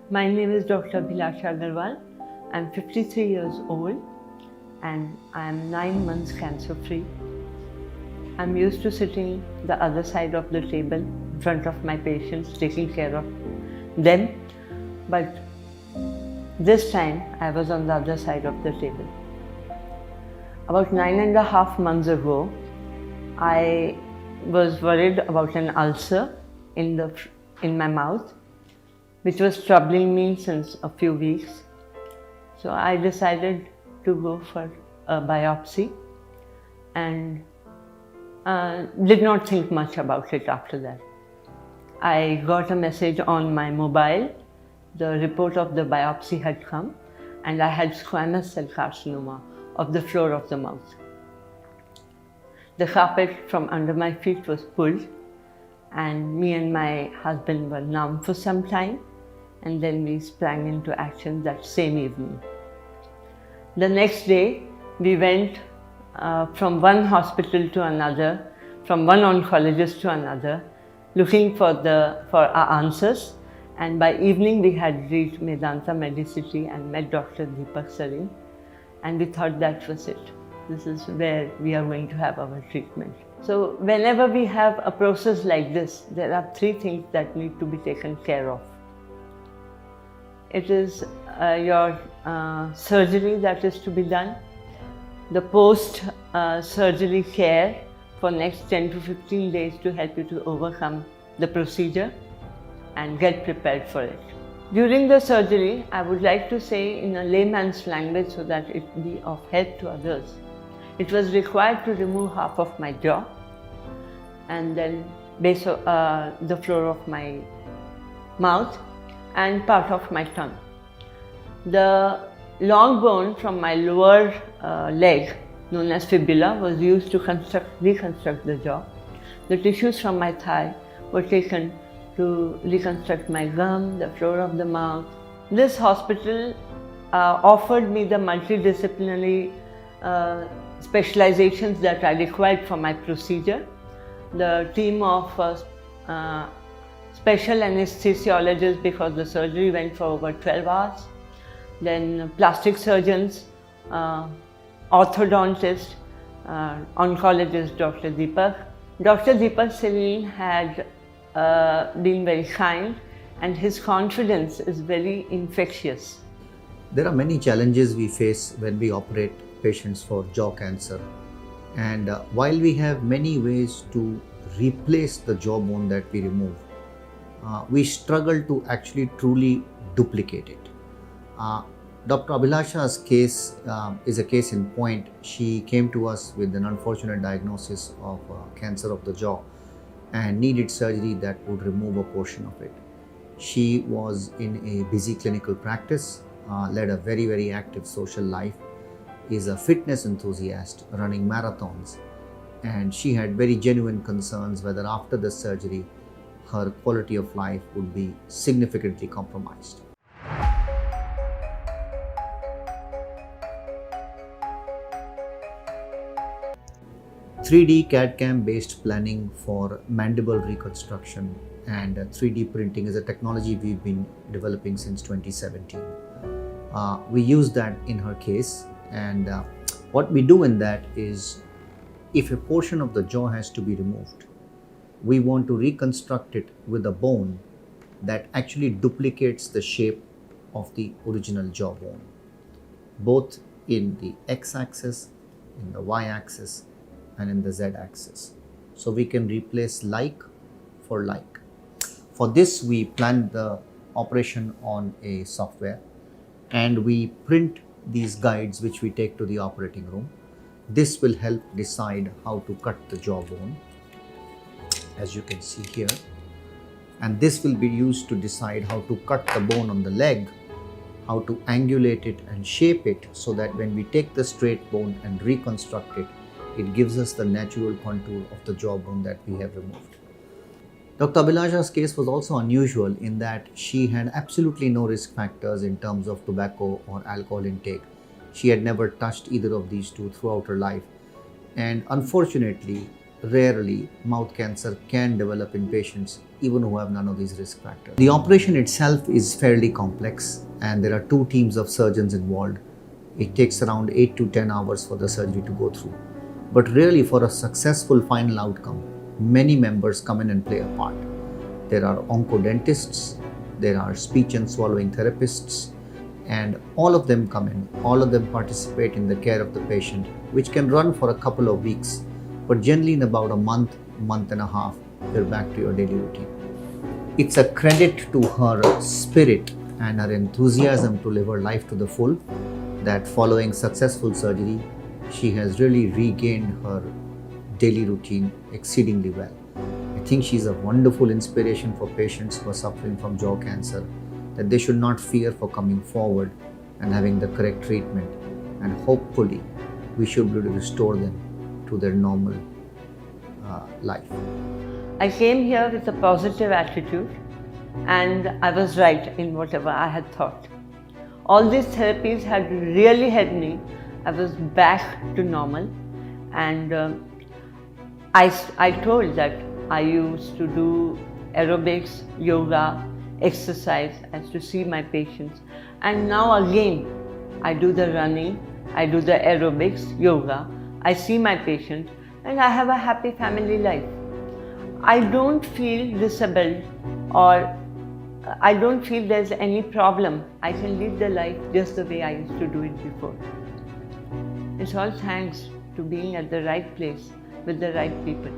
my name is Dr. Abhilasha Agarwal. I'm 53 years old and I'm 9 months cancer free. I'm used to sitting the other side of the table in front of my patients, taking care of them, but this time I was on the other side of the table. About 9.5 months ago, I was worried about an ulcer in my mouth, which was troubling me since a few weeks. So I decided to go for a biopsy and did not think much about it after that. I got a message on my mobile. The report of the biopsy had come and I had squamous cell carcinoma of the floor of the mouth. The carpet from under my feet was pulled and me and my husband were numb for some time, and then we sprang into action that same evening. The next day, we went from one hospital to another, from one oncologist to another, looking for our answers. And by evening, we had reached Medanta Medicity and met Dr. Deepak Sarin, and we thought that was it. This is where we are going to have our treatment. So whenever we have a process like this, there are 3 things that need to be taken care of. It is your surgery that is to be done, the post-surgery care for next 10 to 15 days to help you to overcome the procedure and get prepared for it. During the surgery, I would like to say in a layman's language so that it be of help to others. It was required to remove half of my jaw and then base of the floor of my mouth and part of my tongue. The long bone from my lower leg, known as fibula, was used to reconstruct the jaw. The tissues from my thigh were taken to reconstruct my gum, the floor of the mouth. This hospital offered me the multidisciplinary specializations that are required for my procedure. The team of special anesthesiologists, because the surgery went for over 12 hours, then plastic surgeons, orthodontist, oncologist Dr. Deepak. Dr. Deepak Sarin had been very kind and his confidence is very infectious. There are many challenges we face when we operate patients for jaw cancer, and while we have many ways to replace the jawbone that we remove, we struggle to actually truly duplicate it. Dr. Abhilasha's case is a case in point. She came to us with an unfortunate diagnosis of cancer of the jaw and needed surgery that would remove a portion of it. She was in a busy clinical practice, led a very, very active social life, is a fitness enthusiast running marathons, and she had very genuine concerns whether after the surgery her quality of life would be significantly compromised. (3D CAD/CAM based planning for mandible reconstruction and 3D printing is a technology we've been developing since 2017. We use that in her case, and what we do in that is, if a portion of the jaw has to be removed, we want to reconstruct it with a bone that actually duplicates the shape of the original jawbone, both in the x-axis, in the y-axis, and in the z-axis. So we can replace like for like. For this, we planned the operation on a software and we print these guides which we take to the operating room. This will help decide how to cut the jawbone, as you can see here. And this will be used to decide how to cut the bone on the leg, how to angulate it and shape it so that when we take the straight bone and reconstruct it, it gives us the natural contour of the jawbone that we have removed. Dr. Abhilasha's case was also unusual in that she had absolutely no risk factors in terms of tobacco or alcohol intake. She had never touched either of these two throughout her life. And unfortunately, rarely mouth cancer can develop in patients even who have none of these risk factors. The operation itself is fairly complex and there are 2 teams of surgeons involved. It takes around 8 to 10 hours for the surgery to go through. But really, for a successful final outcome, many members come in and play a part. There are oncodentists, there are speech and swallowing therapists, and all of them come in, all of them participate in the care of the patient, which can run for a couple of weeks, but generally in about a month and a half, you're back to your daily routine. It's a credit to her spirit and her enthusiasm to live her life to the full that following successful surgery, she has really regained her daily routine exceedingly well. I think she's a wonderful inspiration for patients who are suffering from jaw cancer, that they should not fear for coming forward and having the correct treatment, and hopefully we should be able to restore them to their normal life. I came here with a positive attitude and I was right in whatever I had thought. All these therapies had really helped me. I was back to normal, and I told that I used to do aerobics, yoga, exercise as to see my patients, and now again I do the running, I do the aerobics, yoga, I see my patients, and I have a happy family life. I don't feel disabled, or I don't feel there's any problem. I can live the life just the way I used to do it before. It's all thanks to being at the right place with the right people.